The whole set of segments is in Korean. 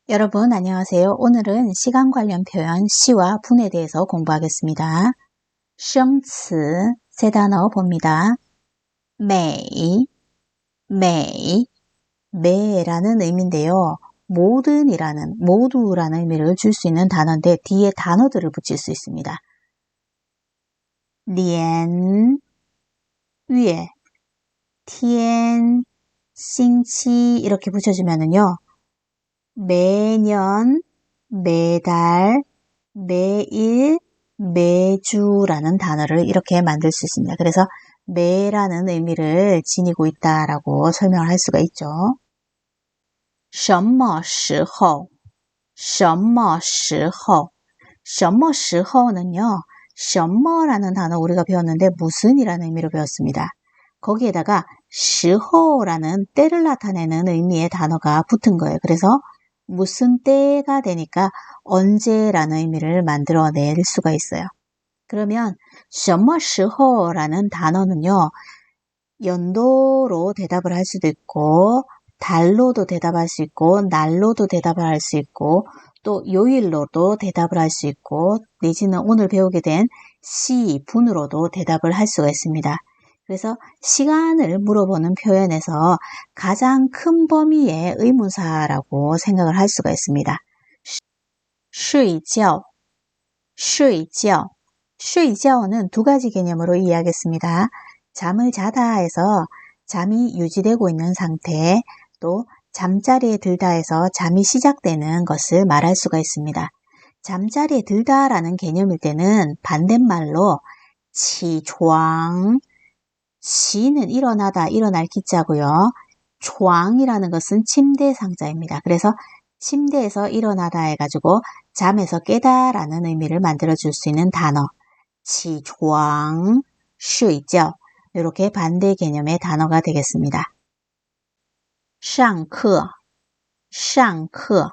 여러분 안녕하세요. 오늘은 시간 관련 표현 시와 분에 대해서 공부하겠습니다. 生词 세 단어 봅니다. 美, 美, 美라는 의미인데요. 모든이라는, 모두라는 의미를 줄 수 있는 단어인데 뒤에 단어들을 붙일 수 있습니다. 年, 月, 天, 星期 이렇게 붙여주면은요. 매년, 매달, 매일, 매주라는 단어를 이렇게 만들 수 있습니다. 그래서 매라는 의미를 지니고 있다라고 설명을 할 수가 있죠. 什么时候,什么时候,什么时候는요. 什么라는 단어 우리가 배웠는데 무슨이라는 의미로 배웠습니다. 거기에다가 时候라는 때를 나타내는 의미의 단어가 붙은 거예요. 그래서 무슨 때가 되니까 언제라는 의미를 만들어낼 수가 있어요. 그러면 什么时候라는 단어는요. 연도로 대답을 할 수도 있고 달로도 대답할 수 있고 날로도 대답을 할 수 있고 또 요일로도 대답을 할 수 있고 내지는 오늘 배우게 된 시, 분으로도 대답을 할 수가 있습니다. 그래서 시간을 물어보는 표현에서 가장 큰 범위의 의문사라고 생각을 할 수가 있습니다. 睡觉, 睡觉, 睡觉는 두 가지 개념으로 이해하겠습니다. 잠을 자다 해서 잠이 유지되고 있는 상태, 또 잠자리에 들다 해서 잠이 시작되는 것을 말할 수가 있습니다. 잠자리에 들다라는 개념일 때는 반대말로 起床, 시는 일어나다, 일어날 기자고요.床이라는 것은 침대 상자입니다. 그래서 침대에서 일어나다 해가지고 잠에서 깨다라는 의미를 만들어줄 수 있는 단어 起床,睡觉 이렇게 반대 개념의 단어가 되겠습니다. 上课, 上课,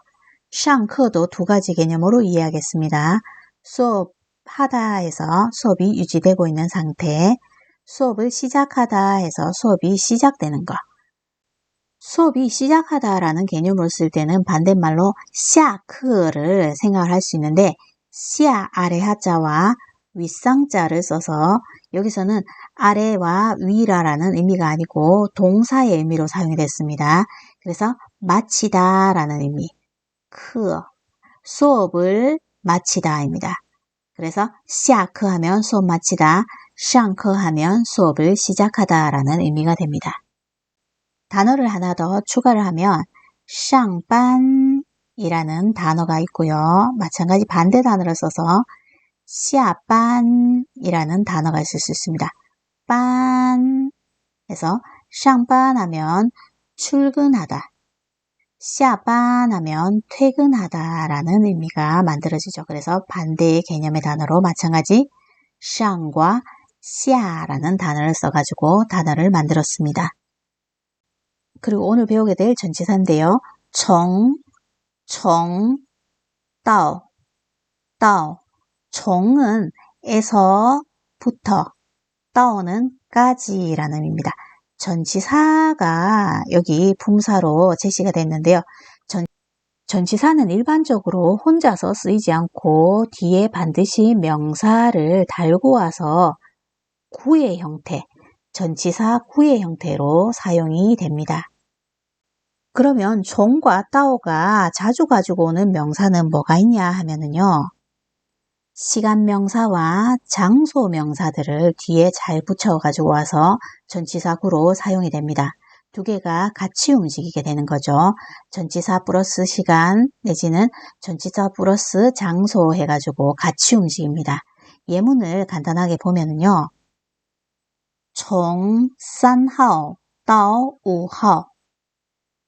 上课도 두 가지 개념으로 이해하겠습니다. 수업하다 해서 수업이 유지되고 있는 상태, 수업을 시작하다 해서 수업이 시작되는 것. 수업이 시작하다라는 개념으로 쓸 때는 반대말로 下课를 생각을 할 수 있는데 下 아래 하자와 윗상자를 써서 여기서는 아래와 위라라는 의미가 아니고 동사의 의미로 사용이 됐습니다. 그래서 마치다 라는 의미, 课, 수업을 마치다입니다. 그래서 下课 하면 수업 마치다, 上课 하면 수업을 시작하다 라는 의미가 됩니다. 단어를 하나 더 추가를 하면 上班이라는 단어가 있고요. 마찬가지 반대 단어를 써서 下班이라는 단어가 있을 수 있습니다. 반 해서 上班 하면 출근하다, 下班 하면 퇴근하다 라는 의미가 만들어지죠. 그래서 반대의 개념의 단어로 마찬가지 上과 下라는 단어를 써가지고 단어를 만들었습니다. 그리고 오늘 배우게 될 전치사인데요. 从, 从, 到, 到, 从은 에서부터, 到는 까지라는 의미입니다. 전치사가 여기 품사로 제시가 됐는데요. 전치사는 일반적으로 혼자서 쓰이지 않고 뒤에 반드시 명사를 달고 와서 구의 형태, 전치사 구의 형태로 사용이 됩니다. 그러면 종과 따오가 자주 가지고 오는 명사는 뭐가 있냐 하면은요. 시간 명사와 장소 명사들을 뒤에 잘 붙여 가지고 와서 전치사 구로 사용이 됩니다. 두 개가 같이 움직이게 되는 거죠. 전치사 플러스 시간 내지는 전치사 플러스 장소 해가지고 같이 움직입니다. 예문을 간단하게 보면은요. 从3号到5号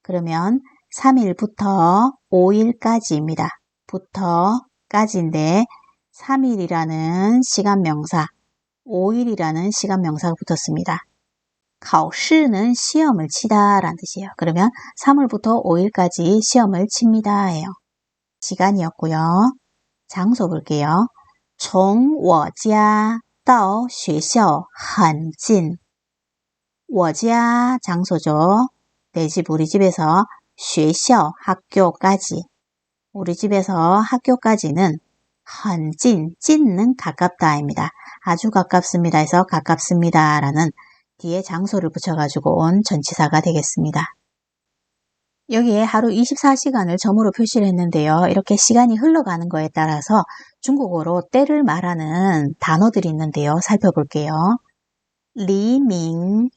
그러면 3일부터 5일까지입니다. 부터까지인데 3일이라는 시간 명사, 5일이라는 시간 명사가 붙었습니다. 考试는 시험을 치다 라는 뜻이에요. 그러면 3월부터 5일까지 시험을 칩니다 해요. 시간이었고요. 장소 볼게요. 从我家到学校很近. 我家장소죠. 내 집, 우리 집에서 学校 학교까지. 우리 집에서 학교까지는 很近, 찐은 가깝다입니다. 아주 가깝습니다 해서 가깝습니다라는 뒤에 장소를 붙여가지고 온 전치사가 되겠습니다. 여기에 하루 24시간을 점으로 표시를 했는데요. 이렇게 시간이 흘러가는 거에 따라서 중국어로 때를 말하는 단어들이 있는데요. 살펴볼게요. 리밍,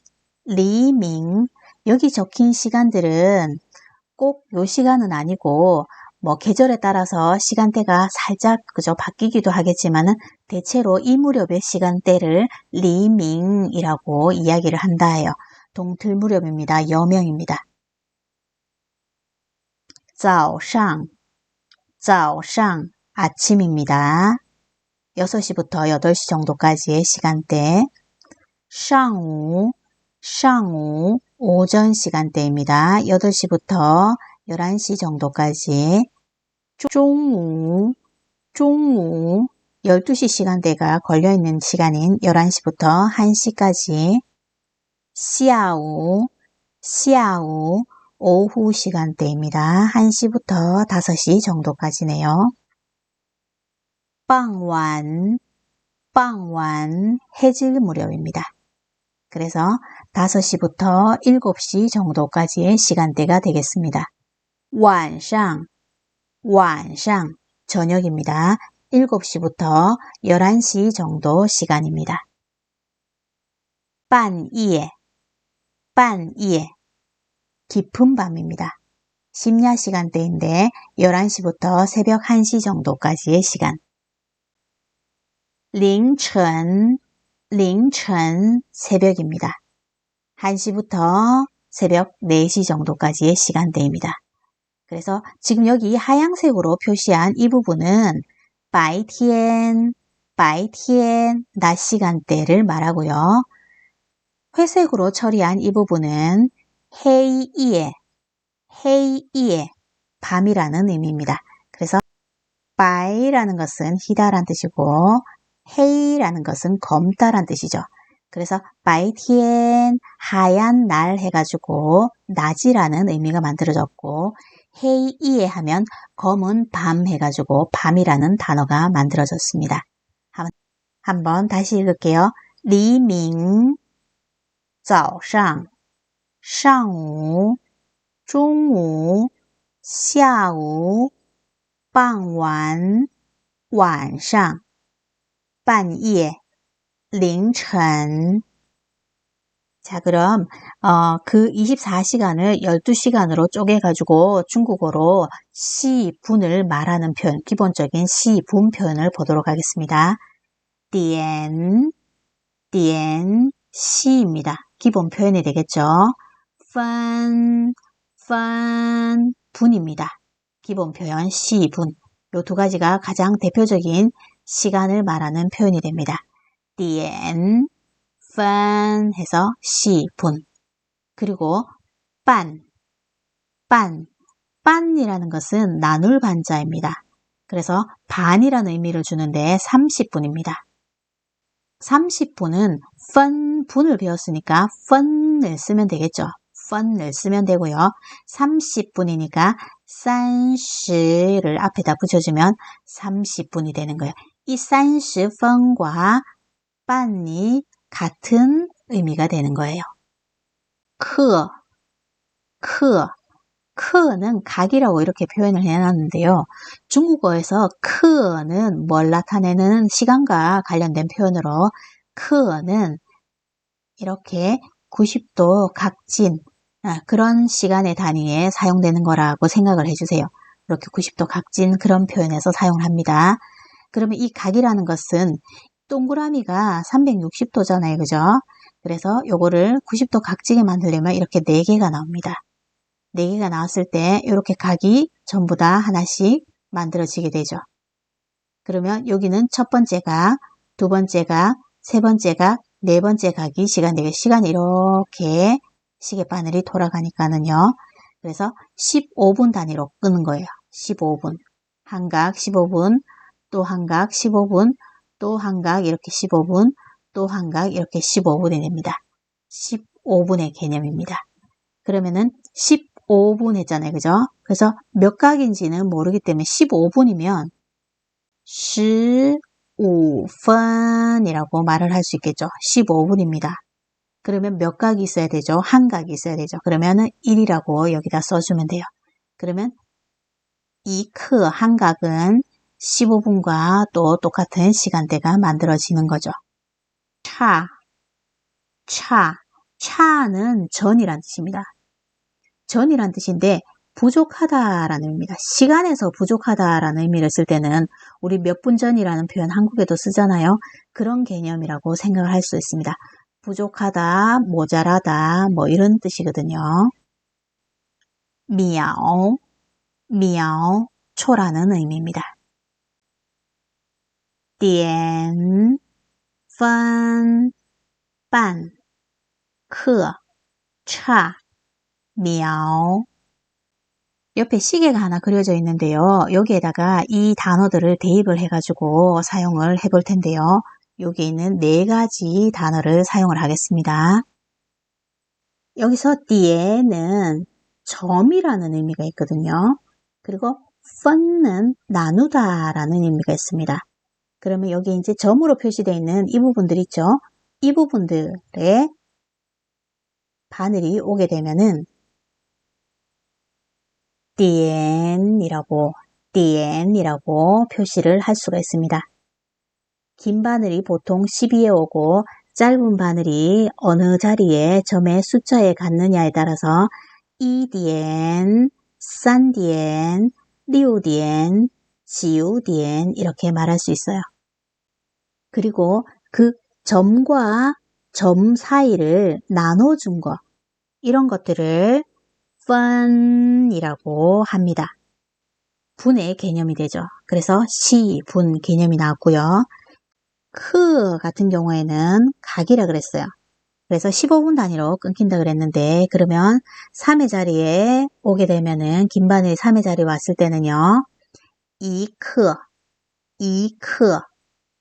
리밍. 여기 적힌 시간들은 꼭 요 시간은 아니고 뭐 계절에 따라서 시간대가 살짝 그저 바뀌기도 하겠지만은 대체로 이 무렵의 시간대를 리밍이라고 이야기를 한다 해요. 동틀 무렵입니다. 여명입니다. 早上, 早上, 아침입니다. 6시부터 8시 정도까지의 시간대. 上午, 上午, 오전 시간대입니다. 8시부터 11시 정도까지. 中午, 中午, 12시 시간대가 걸려있는 시간인 11시부터 1시까지. 下午, 下午, 오후 시간대입니다. 1시부터 5시 정도까지네요. 傍晚, 傍晚, 해질 무렵입니다. 그래서 5시부터 7시 정도까지의 시간대가 되겠습니다. 晚上, 晚上, 저녁입니다. 7시부터 11시 정도 시간입니다. 半夜, 半夜, 깊은 밤입니다. 심야 시간대인데 11시부터 새벽 1시 정도까지의 시간. 凌晨, 凌晨, 새벽입니다. 1시부터 새벽 4시 정도까지의 시간대입니다. 그래서 지금 여기 하얀색으로 표시한 이 부분은 白天, 白天, 낮 시간대를 말하고요. 회색으로 처리한 이 부분은 黑夜, 黑夜, 밤이라는 의미입니다. 그래서 白라는 것은 희다란 뜻이고 黑라는 것은 검다란 뜻이죠. 그래서 白天, 하얀 날 해가지고 낮이라는 의미가 만들어졌고 黑夜 하면 검은 밤 해가지고 밤이라는 단어가 만들어졌습니다. 한번 다시 읽을게요. 黎明, 早上, 上午, 中午, 下午, 傍晚, 晚上, 半夜, 凌晨. 자, 그럼 그 24시간을 12시간으로 쪼개가지고 중국어로 시분을 말하는 표현, 기본적인 시분 표현을 보도록 하겠습니다. 点, 点, 시입니다. 기본 표현이 되겠죠. 分, 分, 분입니다. 기본 표현 시분. 이 두 가지가 가장 대표적인 시간을 말하는 표현이 됩니다. 点, 分 해서 시분. 그리고 半, 半, 半이라는 것은 나눌 반자입니다. 그래서 반이라는 의미를 주는데 30분입니다. 30분은 分분을 배웠으니까 分을 쓰면 되겠죠. 分을 쓰면 되고요. 30분이니까 30를 앞에다 붙여주면 30분이 되는 거예요. 이 30분과 半이 같은 의미가 되는 거예요. 课, 课는 각이라고 이렇게 표현을 해놨는데요. 중국어에서 课는 뭘 나타내는 시간과 관련된 표현으로 课는 이렇게 90도 각진 그런 시간의 단위에 사용되는 거라고 생각을 해주세요. 이렇게 90도 각진 그런 표현에서 사용을 합니다. 그러면 이 각이라는 것은 동그라미가 360도잖아요. 그죠? 그래서 요거를 90도 각지게 만들려면 이렇게 4개가 나옵니다. 4개가 나왔을 때 이렇게 각이 전부 다 하나씩 만들어지게 되죠. 그러면 여기는 첫 번째 각, 두 번째 각, 세 번째 각, 네 번째 각이 시간이 이렇게 시계바늘이 돌아가니까는요. 그래서 15분 단위로 끄는 거예요. 15분. 한 각 15분, 또 한 각 15분, 또 한 각 이렇게 15분, 또 한 각 이렇게 15분이 됩니다. 15분의 개념입니다. 그러면은 15분 했잖아요. 그죠? 그래서 몇 각인지는 모르기 때문에 15분이면 15分이라고 말을 할 수 있겠죠. 15분입니다. 그러면 몇 각이 있어야 되죠? 한 각이 있어야 되죠. 그러면은 1이라고 여기다 써주면 돼요. 그러면 이 한 각은 15분과 또 똑같은 시간대가 만들어지는 거죠. 차는 전이란 뜻입니다. 전이란 뜻인데 부족하다라는 의미입니다. 시간에서 부족하다라는 의미를 쓸 때는 우리 몇 분 전이라는 표현 한국에도 쓰잖아요. 그런 개념이라고 생각을 할 수 있습니다. 부족하다, 모자라다 뭐 이런 뜻이거든요. 미야오, 초라는 의미입니다. 点分半克차 미야오 옆에 시계가 하나 그려져 있는데요. 여기에다가 이 단어들을 대입을 해가지고 사용을 해볼 텐데요. 여기 있는 4가지 단어를 사용을 하겠습니다. 여기서 뒤에는 점이라는 의미가 있거든요. 그리고 펀은 나누다 라는 의미가 있습니다. 그러면 여기 이제 점으로 표시되어 있는 이 부분들 있죠. 이 부분들에 바늘이 오게 되면은 띠엔이라고 표시를 할 수가 있습니다. 긴 바늘이 보통 12에 오고 짧은 바늘이 어느 자리에 점의 숫자에 갔느냐에 따라서 2点, 3点, 6点, 9点 이렇게 말할 수 있어요. 그리고 그 점과 점 사이를 나눠준 거 이런 것들을 분이라고 합니다. 분의 개념이 되죠. 그래서 시, 분 개념이 나왔고요. 같은 경우에는 각이라 그랬어요. 그래서 15분 단위로 끊긴다 그랬는데 그러면 3의 자리에 오게 되면은 긴 바늘이 3의 자리에 왔을 때는요. 2克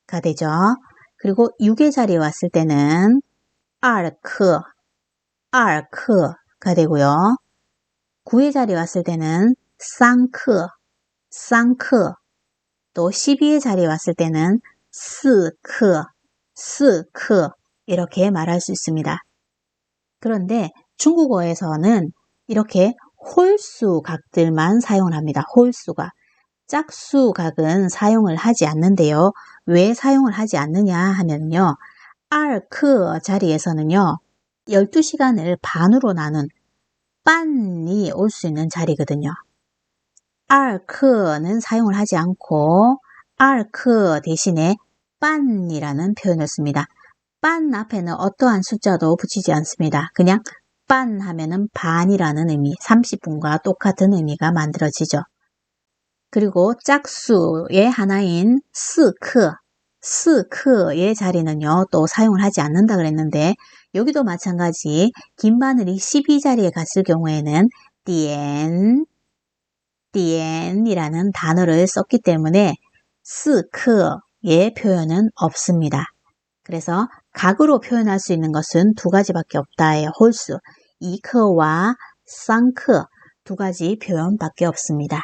가 되죠. 그리고 6의 자리에 왔을 때는 2克가 되고요. 9의 자리에 왔을 때는 3克, 또 12의 자리에 왔을 때는 4克, 이렇게 말할 수 있습니다. 그런데 중국어에서는 이렇게 홀수 각들만 사용을 합니다. 홀수가. 짝수 각은 사용을 하지 않는데요. 왜 사용을 하지 않느냐 하면요. 2克 자리에서는요. 12시간을 반으로 나눈 반이 올 수 있는 자리거든요. 2克는 사용을 하지 않고 2克 대신에 반이라는 표현을 씁니다. 반 앞에는 어떠한 숫자도 붙이지 않습니다. 그냥 반 하면은 반이라는 의미, 30분과 똑같은 의미가 만들어지죠. 그리고 짝수의 하나인 4克의 자리는요, 또 사용을 하지 않는다 그랬는데, 여기도 마찬가지 긴 바늘이 12자리에 갔을 경우에는 띠엔이라는 단어를 썼기 때문에 4克의 표현은 없습니다. 그래서 각으로 표현할 수 있는 것은 2가지밖에 없다의 홀수, 2克와 3克 2가지 표현밖에 없습니다.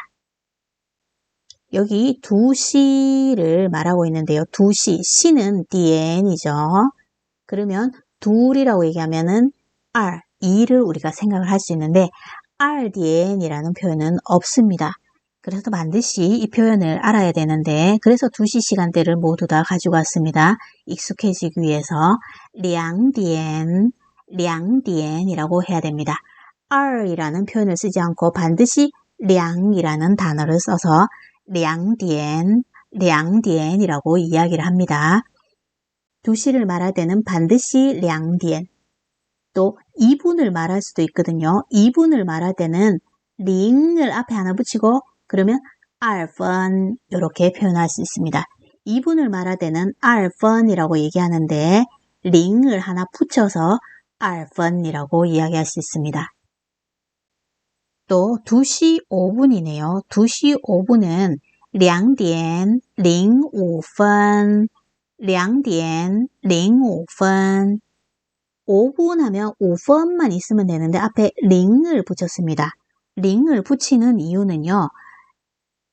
여기 2시를 말하고 있는데요. 2시, 시는 디엔이죠. 그러면 둘이라고 얘기하면은 R, 2를 우리가 생각을 할 수 있는데 RDN이라는 표현은 없습니다. 그래서 반드시 이 표현을 알아야 되는데 그래서 2시 시간대를 모두 다 가지고 왔습니다. 익숙해지기 위해서 량디엔이라고 해야 됩니다. R이라는 표현을 쓰지 않고 반드시 량이라는 단어를 써서 량디엔이라고 이야기를 합니다. 2시를 말할 때는 반드시 량디엔, 또 2분을 말할 수도 있거든요. 2분을 말할 때는 링을 앞에 하나 붙이고 그러면 2分 이렇게 표현할 수 있습니다. 2분을 말할 때는 2分이라고 얘기하는데 링을 하나 붙여서 2分이라고 이야기할 수 있습니다. 또 2시 5분이네요. 2시 5분은 2点 05分 2点 05分 5분 하면 5분만 있으면 되는데 앞에 링을 붙였습니다. 링을 붙이는 이유는요.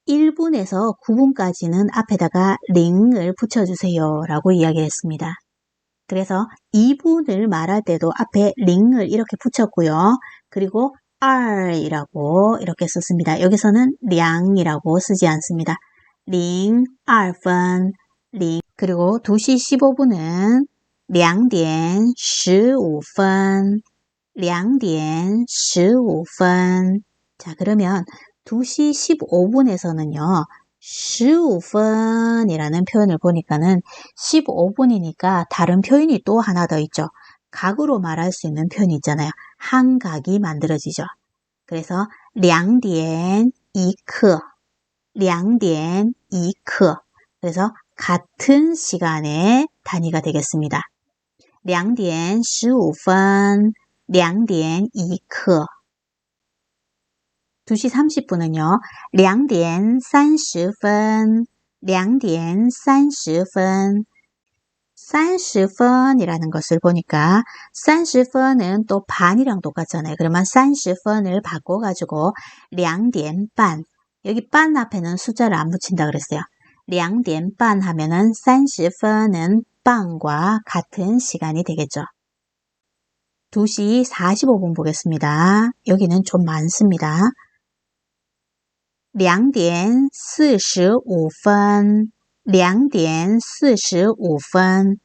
1분에서 9분까지는 앞에다가 링을 붙여주세요 라고 이야기했습니다. 그래서 2분을 말할 때도 앞에 링을 이렇게 붙였고요. 그리고 R이라고 이렇게 썼습니다. 여기서는 량이라고 쓰지 않습니다. 링, 2分, 링. 그리고 2시 15분은 2点 15分, 2点 15分. 자, 그러면 2시 15분에서는요. 15분이라는 표현을 보니까는 15분이니까 다른 표현이 또 하나 더 있죠. 각으로 말할 수 있는 표현이 있잖아요. 한 각이 만들어지죠. 그래서 2点 2刻, 2点 2刻. 그래서 같은 시간의 단위가 되겠습니다. 2点 15分, 2点 2刻. 2시 30분은요. 2点 30分, 2点 30分. 30분이라는 것을 보니까 30분은 또 반이랑 똑같잖아요. 그러면 30분을 바꿔가지고 2点 반. 여기 반 앞에는 숫자를 안 붙인다 그랬어요. 2点 반 하면은 30분은 반과 같은 시간이 되겠죠. 2시 45분 보겠습니다. 여기는 좀 많습니다. 2点 45分, 2点 45分,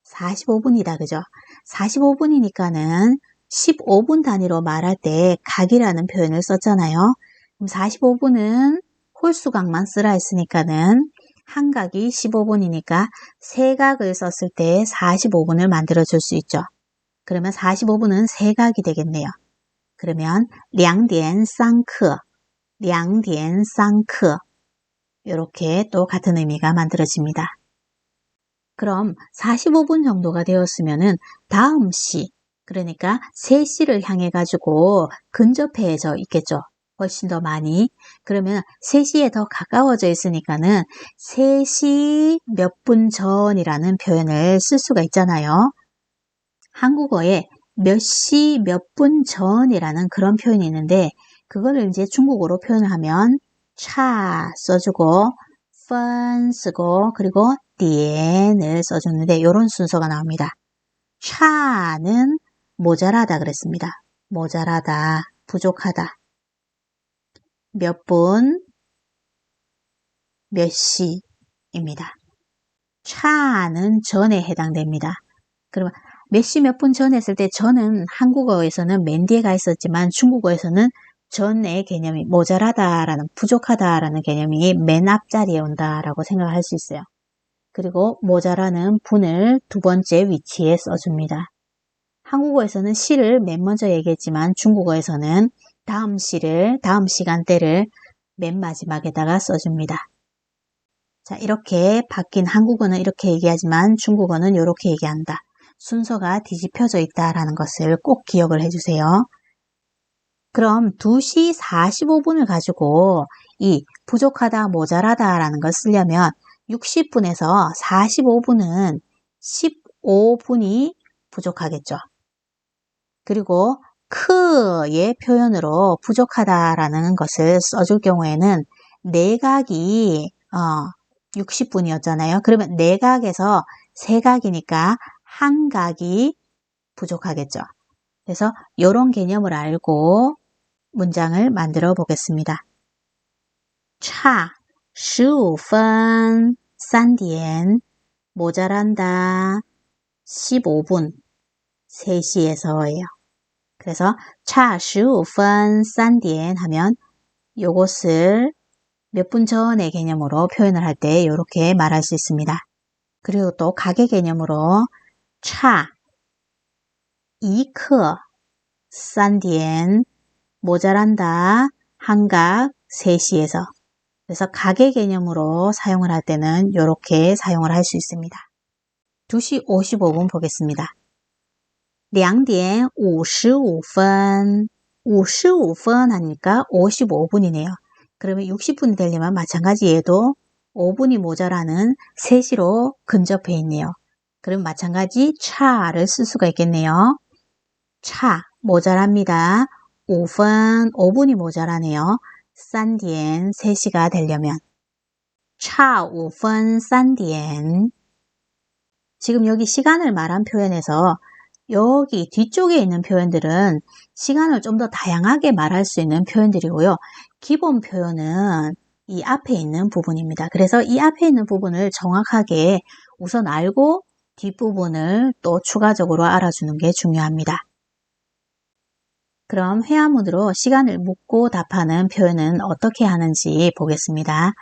45분이다, 그죠? 45분이니까는 15분 단위로 말할 때 각이라는 표현을 썼잖아요. 그럼 45분은 홀수각만 쓰라 했으니까는 한 각이 15분이니까 세 각을 썼을 때 45분을 만들어줄 수 있죠. 그러면 45분은 세 각이 되겠네요. 그러면 2点3刻, 2点3刻. 이렇게 또 같은 의미가 만들어집니다. 그럼 45분 정도가 되었으면은 다음 시, 그러니까 3시를 향해 가지고 근접해져 있겠죠. 훨씬 더 많이. 그러면 3시에 더 가까워져 있으니까는 3시 몇 분 전이라는 표현을 쓸 수가 있잖아요. 한국어에 몇 시 몇 분 전이라는 그런 표현이 있는데 그거를 이제 중국어로 표현을 하면 차 써주고 펀 쓰고 그리고 디엔을 써주는데 이런 순서가 나옵니다. 차는 모자라다 그랬습니다. 모자라다, 부족하다. 몇 분, 몇 시입니다. 차는 전에 해당됩니다. 그러면 몇 시 몇 분 전 했을 때 전은 한국어에서는 맨 뒤에 가 있었지만 중국어에서는 전의 개념이 모자라다라는 부족하다라는 개념이 맨 앞자리에 온다라고 생각할 수 있어요. 그리고 모자라는 분을 두 번째 위치에 써줍니다. 한국어에서는 시를 맨 먼저 얘기했지만 중국어에서는 다음 시를, 다음 시간대를 맨 마지막에다가 써줍니다. 자, 이렇게 바뀐 한국어는 이렇게 얘기하지만 중국어는 이렇게 얘기한다. 순서가 뒤집혀져 있다라는 것을 꼭 기억을 해주세요. 그럼 2시 45분을 가지고 이 부족하다, 모자라다라는 걸 쓰려면 60분에서 45분은 15분이 부족하겠죠. 그리고 크의 표현으로 부족하다라는 것을 써줄 경우에는 내각이 60분이었잖아요. 그러면 내각에서 세각이니까 한 각이 부족하겠죠. 그래서 이런 개념을 알고 문장을 만들어 보겠습니다. 차 15分 3点 모자란다 15분 3시에서예요. 그래서 차 15分 3点 하면 요것을 몇 분 전의 개념으로 표현을 할 때 이렇게 말할 수 있습니다. 그리고 또 가게 개념으로 차 2刻 3点 모자란다 한각 3시에서. 그래서 가게 개념으로 사용을 할 때는 이렇게 사용을 할 수 있습니다. 2시 55분 보겠습니다. 2点55分 55분 하니까 55분이네요. 그러면 60분이 되려면 마찬가지 얘도 5분이 모자라는 3시로 근접해 있네요. 그럼 마찬가지 차를 쓸 수가 있겠네요. 차 모자랍니다. 5분, 5분이 모자라네요. 3点, 3시가 되려면. 差5分, 3点. 지금 여기 시간을 말한 표현에서 여기 뒤쪽에 있는 표현들은 시간을 좀 더 다양하게 말할 수 있는 표현들이고요. 기본 표현은 이 앞에 있는 부분입니다. 그래서 이 앞에 있는 부분을 정확하게 우선 알고 뒷부분을 또 추가적으로 알아주는 게 중요합니다. 그럼 회화문으로 시간을 묻고 답하는 표현은 어떻게 하는지 보겠습니다.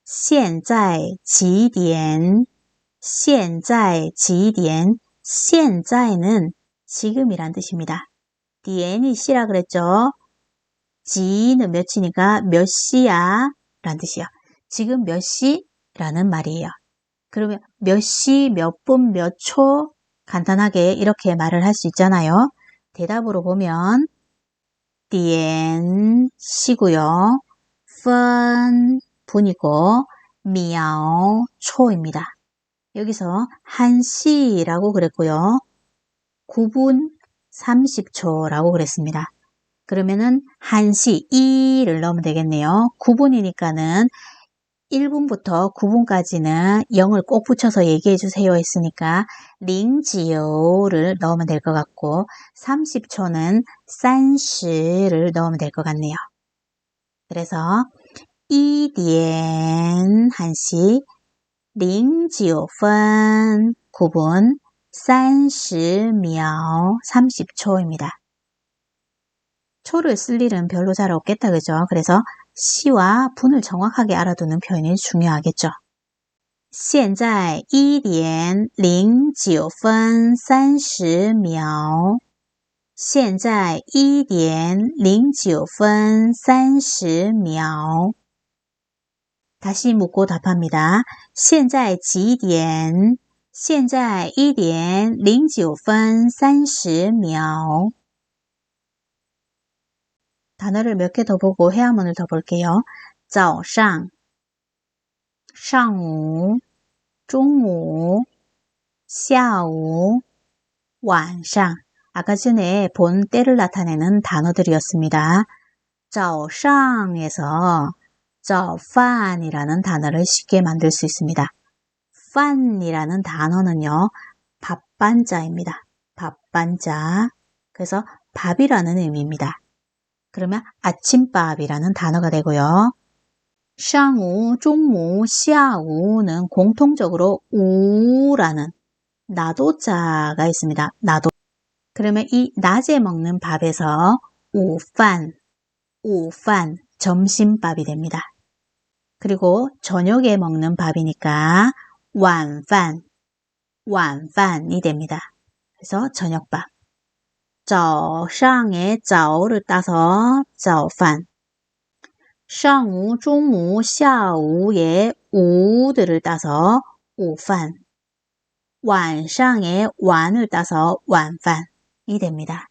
现在几点?现在几点?现在는 지금이란 뜻입니다. 디엔이 시라 그랬죠? 지는 몇 시니까 몇 시야? 라는 뜻이요. 지금 몇 시? 라는 말이에요. 그러면 몇 시, 몇 분, 몇 초? 간단하게 이렇게 말을 할 수 있잖아요. 대답으로 보면 디엔 시고요. 분 분이고 미ao 초입니다. 여기서 1시라고 그랬고요. 9분 30초라고 그랬습니다. 그러면은 1시 2를 넣으면 되겠네요. 9분이니까는 1분부터 9분까지는 0을 꼭 붙여서 얘기해 주세요 했으니까 링지요를 넣으면 될 것 같고 30초는 30를 넣으면 될 것 같네요. 그래서 2点 1시 0.9분 9분 30秒 30초입니다. 초를 쓸 일은 별로 잘 없겠다 그죠? 그래서 시와 분을 정확하게 알아두는 표현이 중요하겠죠. 现在1点09分30秒现在1点09分30秒 다시 묻고 답합니다. 现在几点?现在1点09分30秒 단어를 몇 개 더 보고 회화문을 더 볼게요. 早上上午中午下午晚上아까 전에 본 때를 나타내는 단어들이었습니다. 早上에서 早饭이라는 단어를 쉽게 만들 수 있습니다. 饭이라는 단어는요. 밥반자입니다. 밥반자. 그래서 밥이라는 의미입니다. 그러면 아침밥이라는 단어가 되고요. 上午, 中午, 下午는 공통적으로 우라는 나도자가 있습니다. 나도. 그러면 이 낮에 먹는 밥에서 우판, 우판, 점심밥이 됩니다. 그리고 저녁에 먹는 밥이니까 완판, 완판이 됩니다. 그래서 저녁밥. 早上의 早를 따서 早饭上午, 中午, 下午의 우들을 따서 午饭晚上의 완을 따서 晚饭이 됩니다.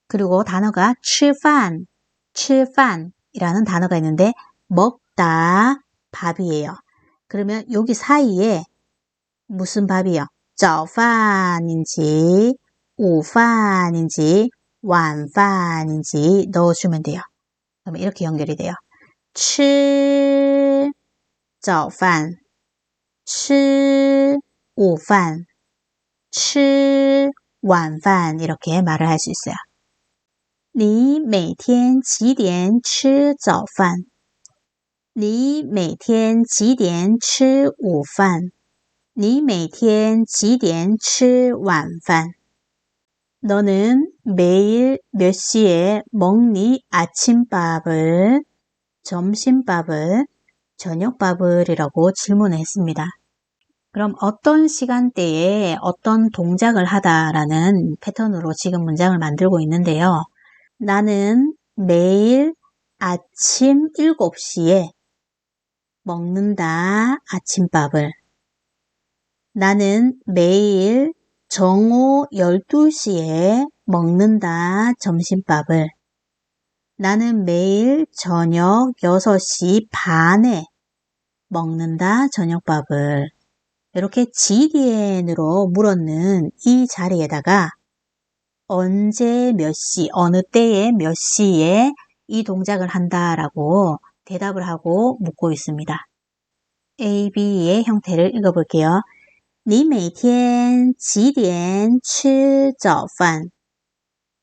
그리고 단어가 吃饭, 吃饭이라는 단어가 있는데 먹다 밥이에요. 그러면 여기 사이에 무슨 밥이요? 早饭인지 午饭인지 晚饭인지 넣어주면 돼요. 그러면 이렇게 연결이 돼요. 吃早饭吃午饭吃晚饭 이렇게 말을 할 수 있어요. 你每天几点吃早饭?你每天几点吃午饭?你每天几点吃晚饭? 너는 매일 몇 시에 먹니 아침밥을, 점심밥을, 저녁밥을 이라고 질문했습니다. 그럼 어떤 시간대에 어떤 동작을 하다라는 패턴으로 지금 문장을 만들고 있는데요. 나는 매일 아침 7시에 먹는다 아침밥을. 나는 매일 정오 12시에 먹는다 점심밥을. 나는 매일 저녁 6시 반에 먹는다 저녁밥을. 이렇게 GDN으로 물었는 이 자리에다가 언제 몇 시, 어느 때에 몇 시에 이 동작을 한다라고 대답을 하고 묻고 있습니다. A, B의 형태를 읽어볼게요. 你每天几点吃早饭？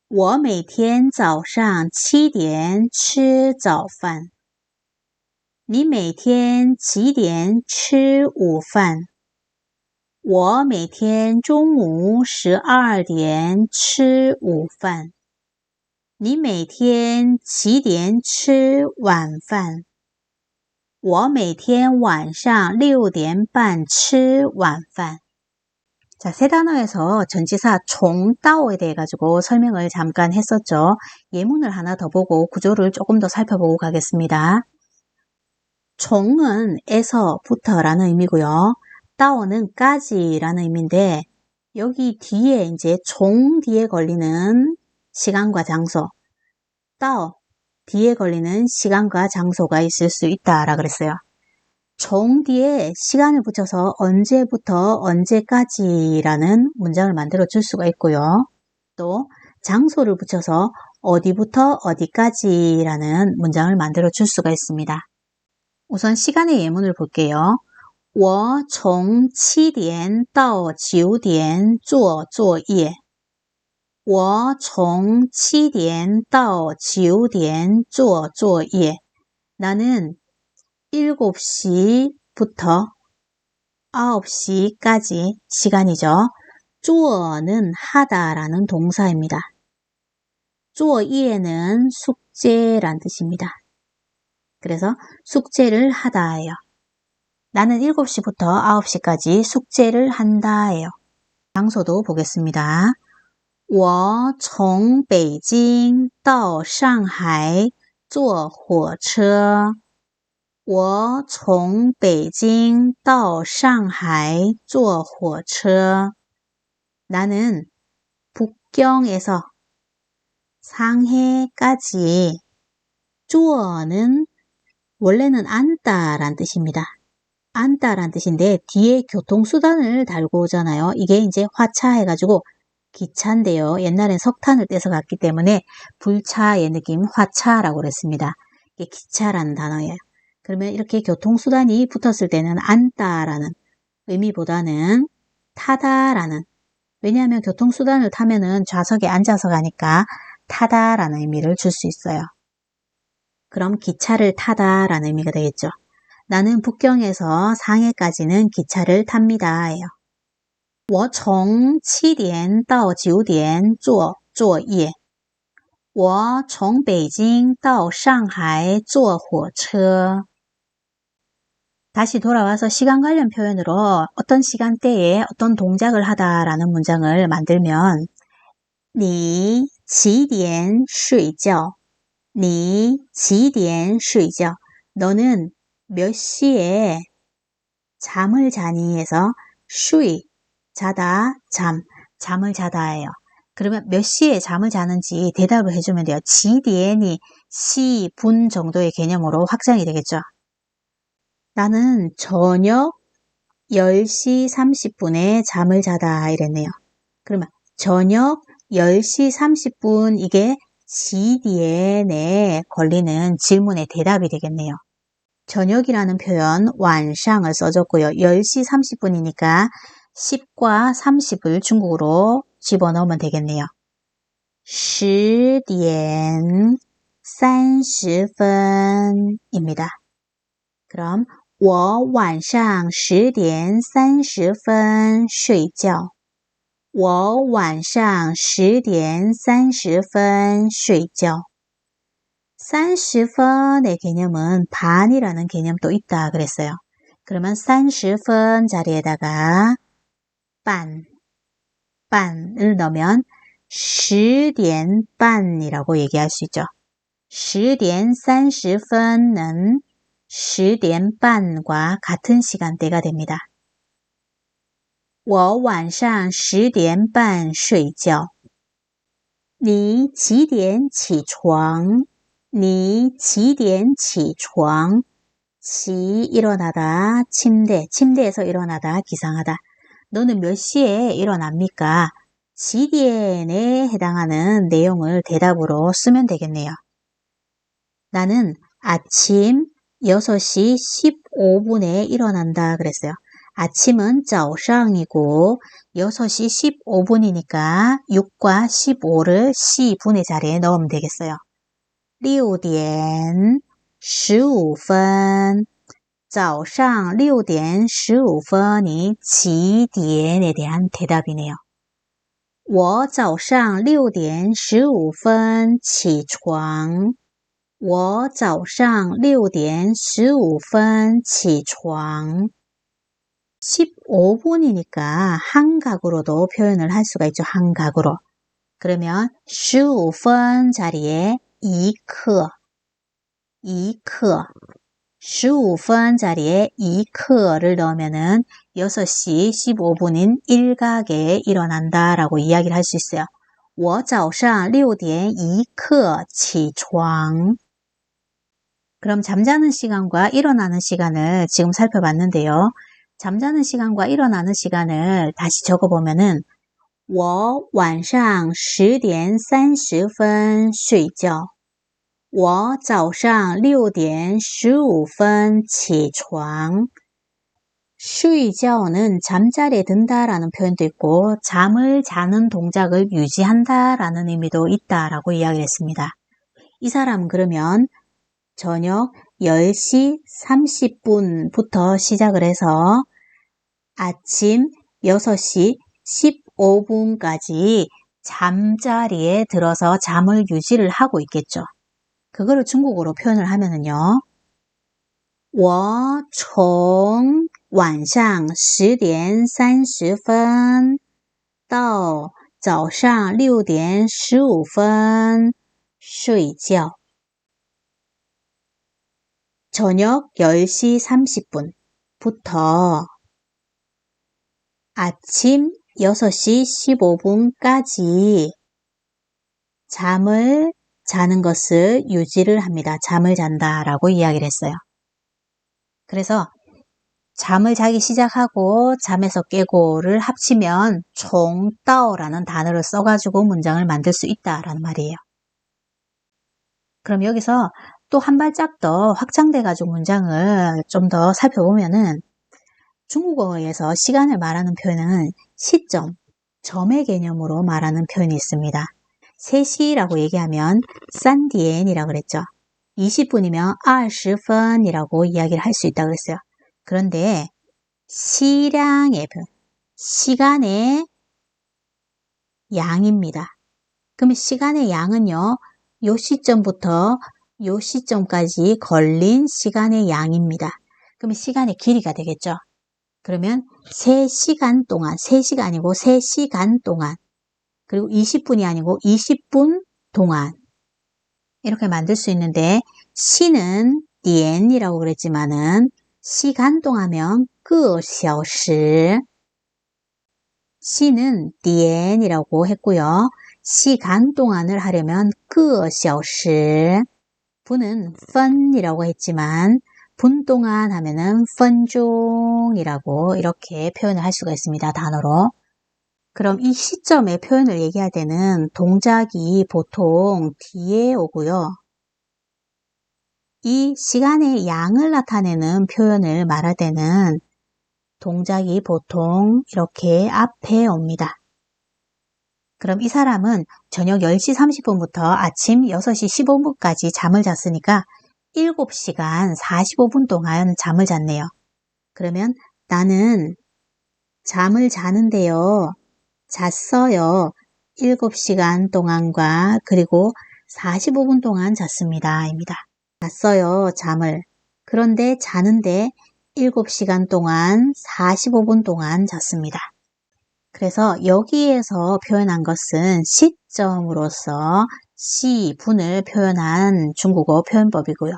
我每天早上7点吃早饭。你每天几点吃午饭？我每天中午12点吃午饭。你每天几点吃晚饭？我每天晚上6点半吃晚饭。 자, 세 단어에서 전치사 종따오에 대해 가지고 설명을 잠깐 했었죠. 예문을 하나 더 보고 구조를 조금 더 살펴보고 가겠습니다. 종은 에서부터라는 의미고요. 따오는 까지라는 의미인데 여기 뒤에 이제 종 뒤에 걸리는 시간과 장소, 따오 뒤에 걸리는 시간과 장소가 있을 수 있다라 그랬어요. 종 뒤에 시간을 붙여서 언제부터 언제까지라는 문장을 만들어 줄 수가 있고요. 또 장소를 붙여서 어디부터 어디까지라는 문장을 만들어 줄 수가 있습니다. 우선 시간의 예문을 볼게요. 我从7点到9点做作业。我从7点到9点做作业。 나는 7시부터 9시까지 시간이죠. 做는 하다라는 동사입니다. 作业는 숙제란 뜻입니다. 그래서 숙제를 하다예요. 나는 7시부터 9시까지 숙제를 한다예요. 장소도 보겠습니다. 我从北京到上海坐火车。我从北京到上海坐火车。 나는 북경에서 상해까지 坐는 원래는 앉다란 뜻입니다. 앉다란 뜻인데 뒤에 교통수단을 달고 오잖아요. 이게 이제 화차 해가지고 기차인데요. 옛날엔 석탄을 떼서 갔기 때문에 불차의 느낌 화차라고 그랬습니다. 이게 기차라는 단어예요. 그러면 이렇게 교통수단이 붙었을 때는 앉다라는 의미보다는 타다라는, 왜냐하면 교통수단을 타면은 좌석에 앉아서 가니까 타다라는 의미를 줄 수 있어요. 그럼 기차를 타다라는 의미가 되겠죠. 나는 북경에서 상해까지는 기차를 탑니다. 예요. 我从7点到9点做作业。我从北京到上海坐火车。 다시 돌아와서 시간 관련 표현으로 어떤 시간대에 어떤 동작을 하다라는 문장을 만들면 你几点睡觉？你几点睡觉？ 너는 몇 시에 잠을 자니 해서 睡, 자다, 잠을 자다예요. 그러면 몇 시에 잠을 자는지 대답을 해주면 돼요. 지디엔이 시, 분 정도의 개념으로 확장이 되겠죠. 나는 저녁 10시 30분에 잠을 자다 이랬네요. 그러면 저녁 10시 30분 이게 지디엔에 걸리는 질문의 대답이 되겠네요. 저녁이라는 표현 완샹을 써줬고요. 10시 30분이니까 10과 30을 중국어로 집어넣으면 되겠네요. 10点30分입니다. 그럼 我晚上10点30分睡觉。我晚上10点30分睡觉。 30분의 개념은 반이라는 개념도 있다 그랬어요. 그러면 30분 자리에다가 반을 넣으면 10点半이라고 얘기할 수 있죠. 10点30分은 10点半과 같은 시간대가 됩니다. 我晚上10点半睡觉。你几点起床？你几点起床？치 일어나다, 침대에서 일어나다, 기상하다. 너는 몇 시에 일어납니까? 지디엔에 해당하는 내용을 대답으로 쓰면 되겠네요. 나는 아침 6시 15분에 일어난다 그랬어요. 아침은 早上이고 6시 15분이니까 6과 15를 시분의 자리에 넣으면 되겠어요. 6点15分早上6点15分이几点에 대한 대답이네요. 我早上6点15分起床我早上6点15分起床 15분이니까 한각으로도 표현을 할 수가 있죠. 한각으로. 그러면 15분 자리에 1刻 15분 자리에 2刻를 넣으면은 6시 15분인 일각에 일어난다 라고 이야기를 할 수 있어요. 我早上6点1刻起床 그럼 잠자는 시간과 일어나는 시간을 지금 살펴봤는데요. 잠자는 시간과 일어나는 시간을 다시 적어보면은 我晚上10点30分睡觉我早上6点15分起床 睡觉는 잠자리에 든다라는 표현도 있고 잠을 자는 동작을 유지한다라는 의미도 있다라고 이야기를 했습니다. 이 사람은 그러면 저녁 10시 30분부터 시작을 해서 아침 6시 15분까지 잠자리에 들어서 잠을 유지를 하고 있겠죠. 그거를 중국어로 표현을 하면은요. 我从晚上10点30分到早上6点15分睡觉 저녁 10시 30분부터 아침 6시 15분까지 잠을 자는 것을 유지를 합니다. 잠을 잔다라고 이야기를 했어요. 그래서 잠을 자기 시작하고 잠에서 깨고를 합치면 총따오라는 단어를 써가지고 문장을 만들 수 있다라는 말이에요. 그럼 여기서 또 한 발짝 더 확장돼가지고 문장을 좀 더 살펴보면은 중국어에서 시간을 말하는 표현은 시점, 점의 개념으로 말하는 표현이 있습니다. 3시라고 얘기하면 3点이라고 그랬죠. 20분이면 20분이라고 이야기를 할 수 있다고 그랬어요. 그런데 시량의 표현, 시간의 양입니다. 그러면 시간의 양은요. 요 시점부터 요 시점까지 걸린 시간의 양입니다. 그러면 시간의 길이가 되겠죠. 그러면 3시간 동안, 3시가 아니고 3시간 동안, 그리고 20분이 아니고 20분 동안 이렇게 만들 수 있는데 시는 点이라고 그랬지만은 시간 동안면 个小时 시는 点이라고 했고요. 시간 동안을 하려면 个小时 분은 分이라고 했지만 분 동안 하면은 分钟이라고 이렇게 표현을 할 수가 있습니다. 단어로. 그럼 이 시점의 표현을 얘기할 때는 동작이 보통 뒤에 오고요. 이 시간의 양을 나타내는 표현을 말할 때는 동작이 보통 이렇게 앞에 옵니다. 그럼 이 사람은 저녁 10시 30분부터 아침 6시 15분까지 잠을 잤으니까 7시간 45분 동안 잠을 잤네요. 그러면 나는 잠을 자는데요. 잤어요. 7시간 동안과 그리고 45분 동안 잤습니다. 입니다. 잤어요. 잠을. 그런데 자는데 7시간 동안 45분 동안 잤습니다. 그래서 여기에서 표현한 것은 시점으로서 시분을 표현한 중국어 표현법이고요.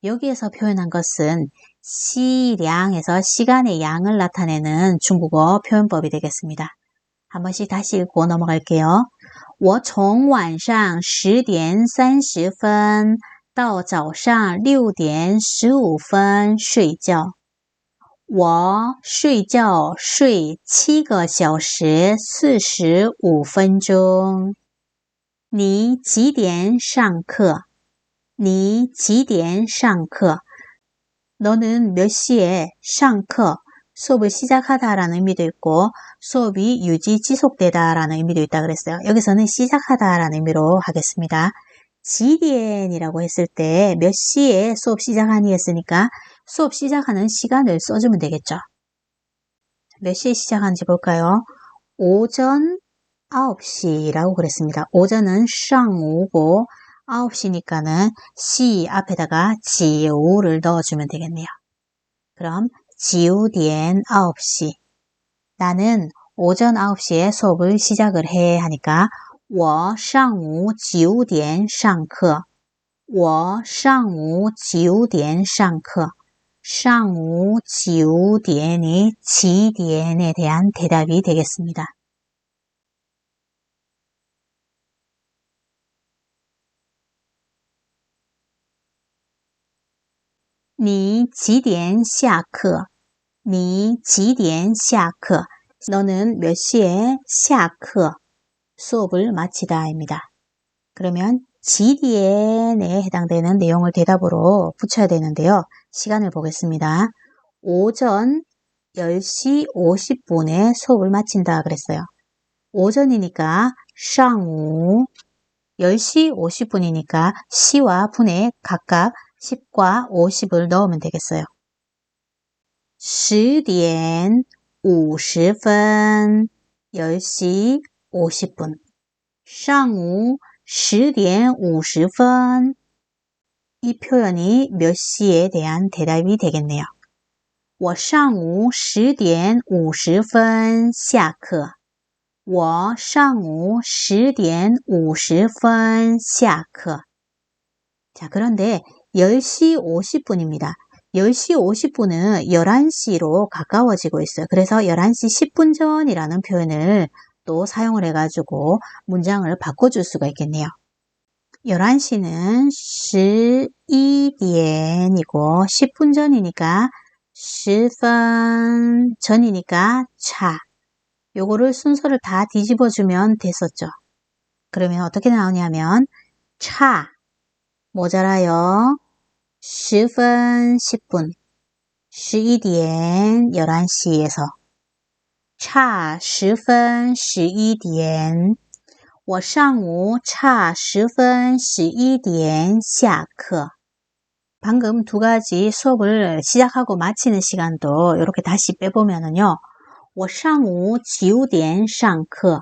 여기에서 표현한 것은 시량에서 시간의 양을 나타내는 중국어 표현법이 되겠습니다. 한 번씩 다시 읽고 넘어갈게요. 我从晚上10点30分到早上6点15分睡觉。我睡觉睡7个小时45分钟。你几点上课？你几点上课? 너는 몇 시에 上课? 수업을 시작하다라는 의미도 있고 수업이 유지 지속되다라는 의미도 있다 그랬어요. 여기서는 시작하다라는 의미로 하겠습니다. 지디엔이라고 했을 때 몇 시에 수업 시작하니 했으니까 수업 시작하는 시간을 써주면 되겠죠. 몇 시에 시작하는지 볼까요? 오전 9시라고 그랬습니다. 오전은 上午고 9시니까는 시 앞에다가 지우를 넣어주면 되겠네요. 그럼 지우디엔 9시. 나는 오전 9시에 수업을 시작을 해 하니까 我上午9点上课我上午9点上课上午9点이 지디엔에 대한 대답이 되겠습니다. 니几点下课? 니几点下课? 너는 몇 시에 下课? 수업을 마치다입니다. 그러면 지디엔에 해당되는 내용을 대답으로 붙여야 되는데요. 시간을 보겠습니다. 오전 10시 50분에 수업을 마친다 그랬어요. 오전이니까 上午 10시 50분이니까 시와 분에 각각 10과 50을 넣으면 되겠어요. 10点 50分 10시 50분 上午 10点 50分 이 표현이 몇 시에 대한 대답이 되겠네요. 我上午10点50分下课我上午10点50分下课 자, 그런데 10시 50분입니다. 10시 50분은 11시로 가까워지고 있어요. 그래서 11시 10분 전이라는 표현을 또 사용을 해가지고 문장을 바꿔줄 수가 있겠네요. 11시는 11点이고 10분 전이니까 10분 전이니까 차. 요거를 순서를 다 뒤집어주면 됐었죠. 그러면 어떻게 나오냐면 차 모자라요. 10분 10분 11点 11시에서差10分11点我上午差10分11点下课 방금 두 가지 수업을 시작하고 마치는 시간도 이렇게 다시 빼보면은요. 我上午9点上课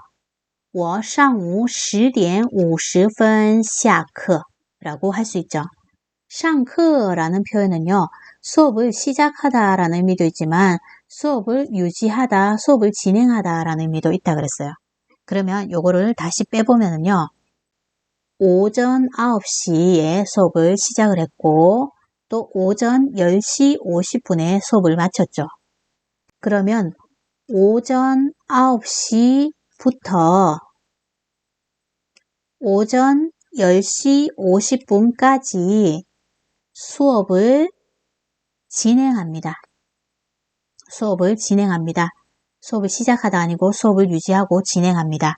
我上午10点50分下课 라고 할 수 있죠. 上课라는 표현은요. 수업을 시작하다 라는 의미도 있지만 수업을 유지하다, 수업을 진행하다 라는 의미도 있다 그랬어요. 그러면 요거를 다시 빼보면은요. 오전 9시에 수업을 시작을 했고 또 오전 10시 50분에 수업을 마쳤죠. 그러면 오전 9시부터 오전 10시 50분까지 수업을 진행합니다. 수업을 진행합니다. 수업을 시작하다 아니고 수업을 유지하고 진행합니다.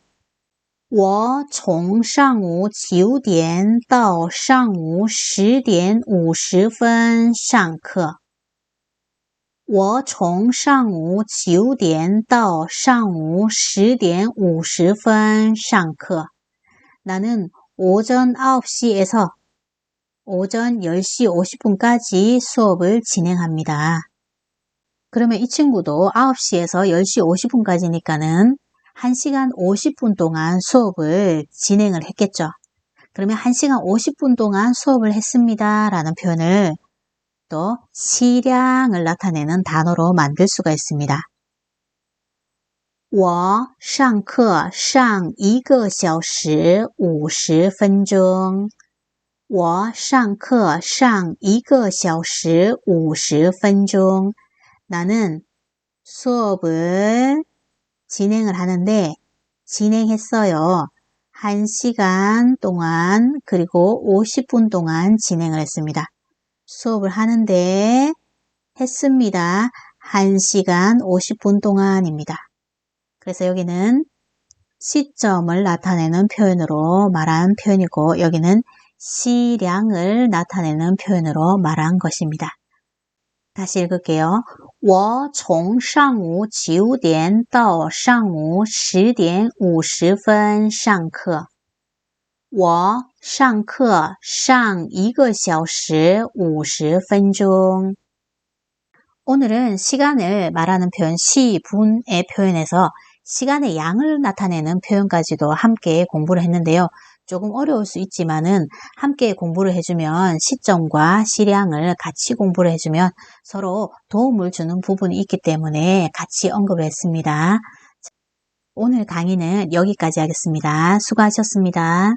我从上午9点到上午10点50分上课我从上午9点到上午10点50分上课 나는 오전 9시에서 오전 10시 50분까지 수업을 진행합니다. 그러면 이 친구도 9시에서 10시 50분까지니까는 1시간 50분 동안 수업을 진행을 했겠죠. 그러면 1시간 50분 동안 수업을 했습니다. 라는 표현을 또 시량을 나타내는 단어로 만들 수가 있습니다. 我上课上1个小时50分钟我上课上1个小时50分钟 나는 수업을 진행을 하는데 진행했어요. 1시간 동안 그리고 50분 동안 진행을 했습니다. 수업을 하는데 했습니다. 1시간 50분 동안입니다. 그래서 여기는 시점을 나타내는 표현으로 말한 표현이고 여기는 시량을 나타내는 표현으로 말한 것입니다. 다시 읽을게요. 我从上午9点到上午10点50分上课。我上课上1个小时50分钟。 오늘은 시간을 말하는 표현 시분의 표현에서 시간의 양을 나타내는 표현까지도 함께 공부를 했는데요. 조금 어려울 수 있지만은 함께 공부를 해주면 시점과 시량을 같이 공부를 해주면 서로 도움을 주는 부분이 있기 때문에 같이 언급을 했습니다. 오늘 강의는 여기까지 하겠습니다. 수고하셨습니다.